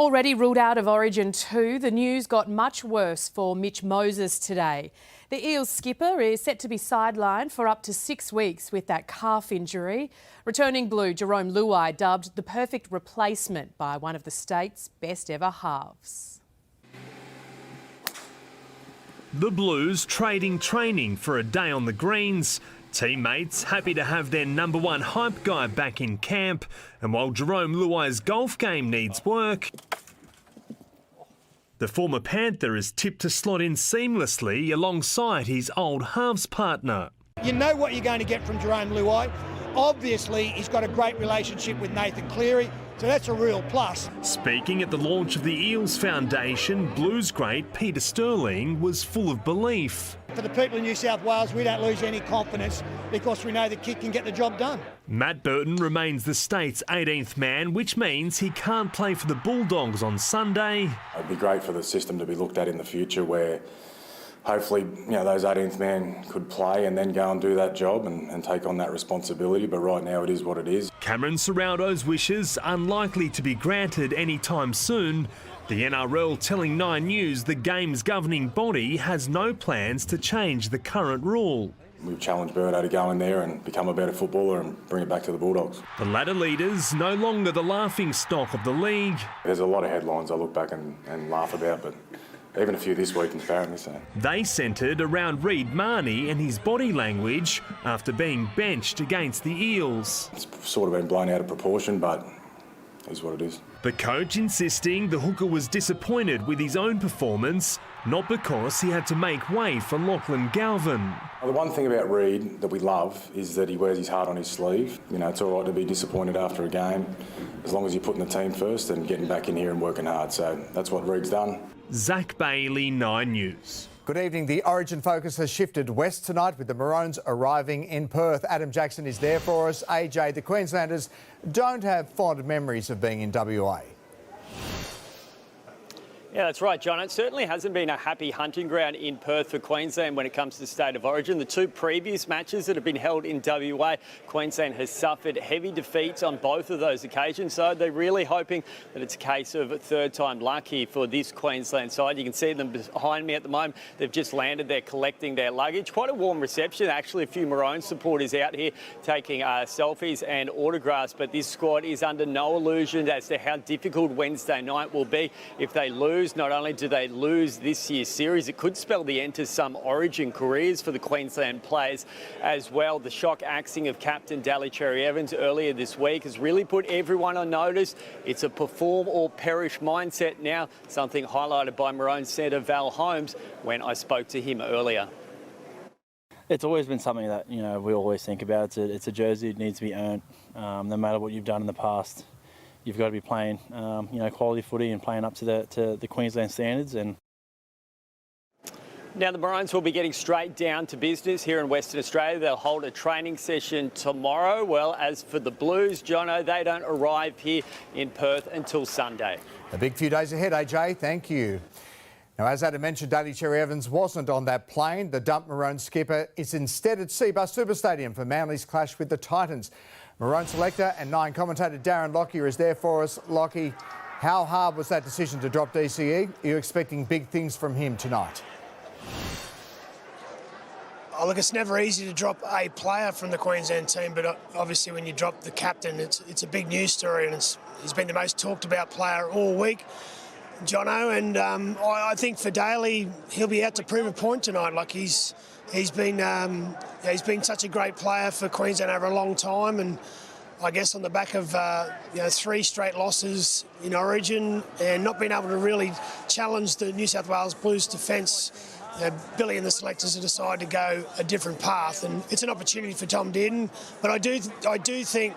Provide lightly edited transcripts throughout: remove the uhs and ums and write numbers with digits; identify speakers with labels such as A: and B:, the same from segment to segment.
A: Already ruled out of Origin 2, the news got much worse for Mitch Moses today. The Eels skipper is set to be sidelined for up to 6 weeks with that calf injury. Returning blue Jerome Luai dubbed the perfect replacement by one of the state's best ever halves.
B: The Blues trading training for a day on the greens. Teammates happy to have their number one hype guy back in camp. And while Jerome Luai's golf game needs work, the former Panther is tipped to slot in seamlessly alongside his old halves partner.
C: You know what you're going to get from Jerome Luai. Obviously, he's got a great relationship with Nathan Cleary, so that's a real plus.
B: Speaking at the launch of the Eels Foundation, Blues great Peter Sterlo was full of belief.
C: For the people in New South Wales, we don't lose any confidence because we know the kid can get the job done.
B: Matt Burton remains the state's 18th man, which means he can't play for the Bulldogs on Sunday.
D: It'd be great for the system to be looked at in the future where hopefully, those 18th men could play and then go and do that job and take on that responsibility. But right now it is what it is.
B: Cameron Ciraldo's wishes unlikely to be granted anytime soon. The NRL telling 9 News the game's governing body has no plans to change the current rule.
D: We've challenged Birdo to go in there and become a better footballer and bring it back to the Bulldogs.
B: The ladder leaders no longer the laughing stock of the league.
D: There's a lot of headlines I look back and laugh about, but even a few this week apparently so.
B: They centred around Reid Marnie and his body language after being benched against the Eels.
D: It's sort of been blown out of proportion, but it is what it is.
B: The coach insisting the hooker was disappointed with his own performance, not because he had to make way for Lachlan Galvin.
D: The one thing about Reid that we love is that he wears his heart on his sleeve. It's all right to be disappointed after a game, as long as you're putting the team first and getting back in here and working hard. So that's what Reid's done.
B: Zach Bailey, 9 News.
E: Good evening. The Origin focus has shifted west tonight with the Maroons arriving in Perth. Adam Jackson is there for us. AJ, the Queenslanders don't have fond memories of being in WA.
F: Yeah, that's right, John. It certainly hasn't been a happy hunting ground in Perth for Queensland when it comes to the State of Origin. The 2 previous matches that have been held in WA, Queensland has suffered heavy defeats on both of those occasions. So they're really hoping that it's a case of third time luck here for this Queensland side. You can see them behind me at the moment. They've just landed there collecting their luggage. Quite a warm reception. Actually, a few Maroons supporters out here taking selfies and autographs. But this squad is under no illusion as to how difficult Wednesday night will be if they lose. Not only do they lose this year's series, it could spell the end to some Origin careers for the Queensland players as well. The shock axing of captain Daly Cherry-Evans earlier this week has really put everyone on notice. It's a perform or perish mindset now, something highlighted by Maroons centre Val Holmes when I spoke to him earlier.
G: It's always been something that we always think about. It's a jersey that needs to be earned, no matter what you've done in the past. You've got to be playing, quality footy and playing up to the Queensland standards. And
F: now the Maroons will be getting straight down to business here in Western Australia. They'll hold a training session tomorrow. Well, as for the Blues, Jono, they don't arrive here in Perth until Sunday.
E: A big few days ahead, AJ. Thank you. Now, as Adam mentioned, Daly Cherry-Evans wasn't on that plane. The dumped Maroon skipper is instead at Seabus Super Stadium for Manly's clash with the Titans. Maroon selector and 9 commentator Darren Lockyer is there for us. Lockie, how hard was that decision to drop DCE? Are you expecting big things from him tonight?
H: Oh, look, it's never easy to drop a player from the Queensland team, but obviously when you drop the captain, it's a big news story, and he's been the most talked about player all week, Jono. And I think for Daly, he'll be out to prove a point tonight. Like he's been such a great player for Queensland over a long time, and I guess on the back of 3 straight losses in Origin and not being able to really challenge the New South Wales Blues defence, Billy and the selectors have decided to go a different path, and it's an opportunity for Tom Dearden. But I do think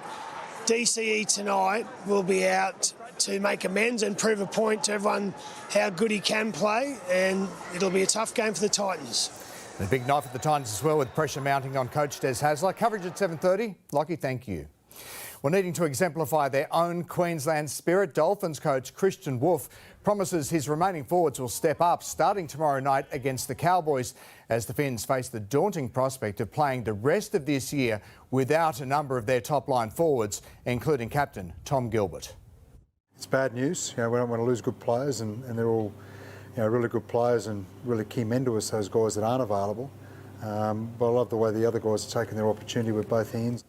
H: DCE tonight will be out to make amends and prove a point to everyone how good he can play, and it'll be a tough game for the Titans.
E: And a big night for the Titans as well, with pressure mounting on coach Des Hasler. Coverage at 7:30. Lockie, thank you. Well, needing to exemplify their own Queensland spirit, Dolphins coach Christian Wolf promises his remaining forwards will step up starting tomorrow night against the Cowboys as the Finns face the daunting prospect of playing the rest of this year without a number of their top-line forwards, including captain Tom Gilbert.
I: it's bad news. We don't want to lose good players, and they're all really good players and really key men to us, those guys that aren't available. But I love the way the other guys are taking their opportunity with both hands.